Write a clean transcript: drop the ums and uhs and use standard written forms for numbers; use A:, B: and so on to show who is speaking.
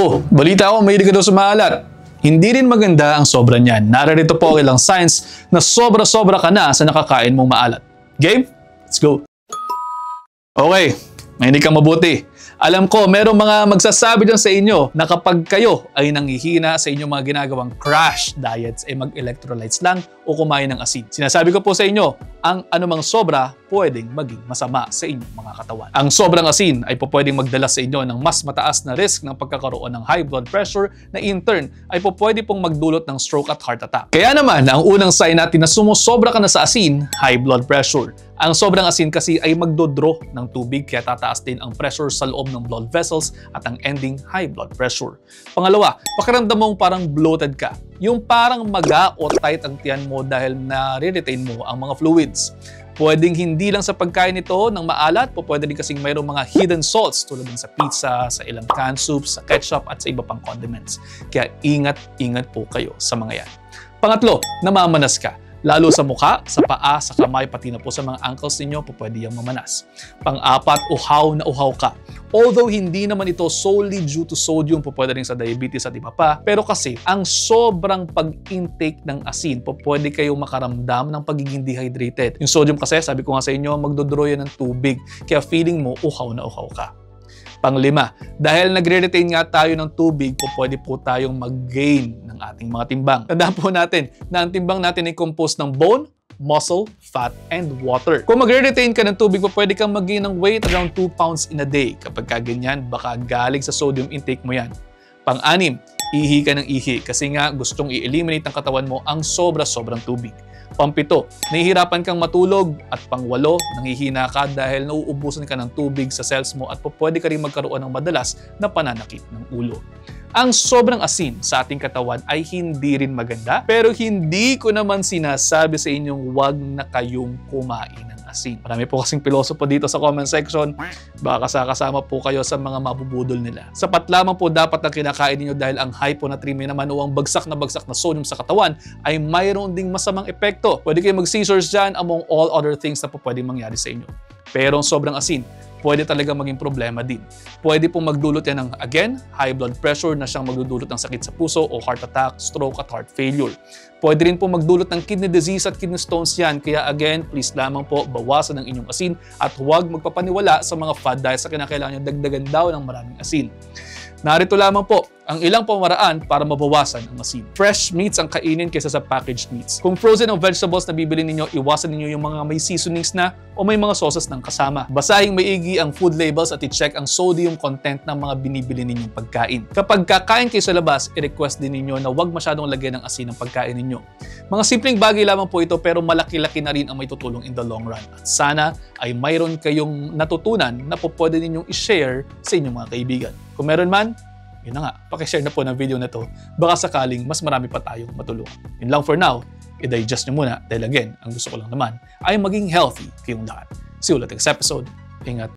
A: Oh, balita ko, mahilig ka daw sa maalat. Hindi rin maganda ang sobra niyan. Narito po ang ilang signs na sobra-sobra ka na sa nakakain mong maalat. Game? Let's go! Okay, mahinig kang mabuti. Alam ko, merong mga magsasabi dyan sa inyo na kapag kayo ay nanghihina sa inyong mga ginagawang crash diets ay mag-electrolytes lang o kumain ng asin. Sinasabi ko po sa inyo, ang anumang sobra pwedeng maging masama sa inyong mga katawan. Ang sobrang asin ay pwedeng magdala sa inyo ng mas mataas na risk ng pagkakaroon ng high blood pressure na in turn ay pwede pong magdulot ng stroke at heart attack. Kaya naman, ang unang sign natin na sumusobra ka na sa asin, high blood pressure. Ang sobrang asin kasi ay magdodraw ng tubig kaya tataas din ang pressure sa loob ng blood vessels at ang ending high blood pressure. Pangalawa, pakiramdam mong parang bloated ka. Yung parang maga o tight ang tiyan mo dahil na-retain mo ang mga fluids. Pwedeng hindi lang sa pagkain ito ng maalat, pwede din kasing mayroong mga hidden salts tulad ng sa pizza, sa ilang canned soups, sa ketchup at sa iba pang condiments. Kaya ingat po kayo sa mga yan. Pangatlo, namamanas ka. Lalo sa mukha, sa paa, sa kamay, pati na po sa mga ankles ninyo, pwede yung mamanas. Pang-apat, uhaw na uhaw ka. Although hindi naman ito solely due to sodium, pwede rin sa diabetes at iba pa, pero kasi ang sobrang pag-intake ng asin, pwede kayong makaramdam ng pagiging dehydrated. Yung sodium kasi, sabi ko nga sa inyo, magdodraw yan ng tubig, kaya feeling mo uhaw na uhaw ka. Panglima, dahil nagre-retain nga tayo ng tubig, pwede po tayong mag-gain ng ating mga timbang. Tandaan po natin na ang timbang natin ay composed ng bone, muscle, fat, and water. Kung magre-retain ka ng tubig, pwede kang mag-gain ng weight around 2 pounds in a day. Kapag kaganyan, baka galing sa sodium intake mo yan. Pang-anim, ihi ka ng ihi kasi nga gustong i-eliminate ng katawan mo ang sobra-sobrang tubig. Pang-pito, nahihirapan kang matulog at pang-walo, nanghihina ka dahil nauubusan ka ng tubig sa cells mo at pwede ka rin magkaroon ng madalas na pananakit ng ulo. Ang sobrang asin sa ating katawan ay hindi rin maganda, pero hindi ko naman sinasabi sa inyong wag na kayong kumain ng asin. Marami po kasing pilosopo dito sa comment section, baka kasama po kayo sa mga mabubudol nila. Sapat lamang po dapat ang kinakain ninyo dahil ang hyponatremia naman o ang bagsak na sodium sa katawan ay mayroon ding masamang epekto. Pwede kayong mag-seizures dyan among all other things na po pwedeng mangyari sa inyo. Pero ang sobrang asin, pwede talaga maging problema din. Pwede pong magdulot yan ng, again, high blood pressure na siyang magdudulot ng sakit sa puso o heart attack, stroke at heart failure. Pwede rin pong magdulot ng kidney disease at kidney stones yan. Kaya again, please lamang po bawasan ang inyong asin at huwag magpapaniwala sa mga fad dahil sa kinakailangan nyo dagdagan daw ng maraming asin. Narito lamang po ang ilang pamaraan para mabawasan ang asin. Fresh meats ang kainin kaysa sa packaged meats. Kung frozen o vegetables na bibili ninyo, iwasan ninyo yung mga may seasonings na o may mga sauces ng kasama. Basahing maigi ang food labels at i-check ang sodium content ng mga binibili ninyong pagkain. Kapag kakain kayo sa labas, i-request din ninyo na huwag masyadong lagyan ng asin ang pagkain ninyo. Mga simpleng bagay lamang po ito pero malaki-laki na rin ang may tutulong in the long run. At sana ay mayroon kayong natutunan na po pwede ninyong i-share sa inyong mga kaibigan. Kung meron man, yun na nga, pakishare na po ng video na to. Baka sakaling mas marami pa tayong matulungan. Yun lang for now, i-digest nyo muna dahil again, ang gusto ko lang naman ay maging healthy kayong lahat. See you ulit next episode. Ingat.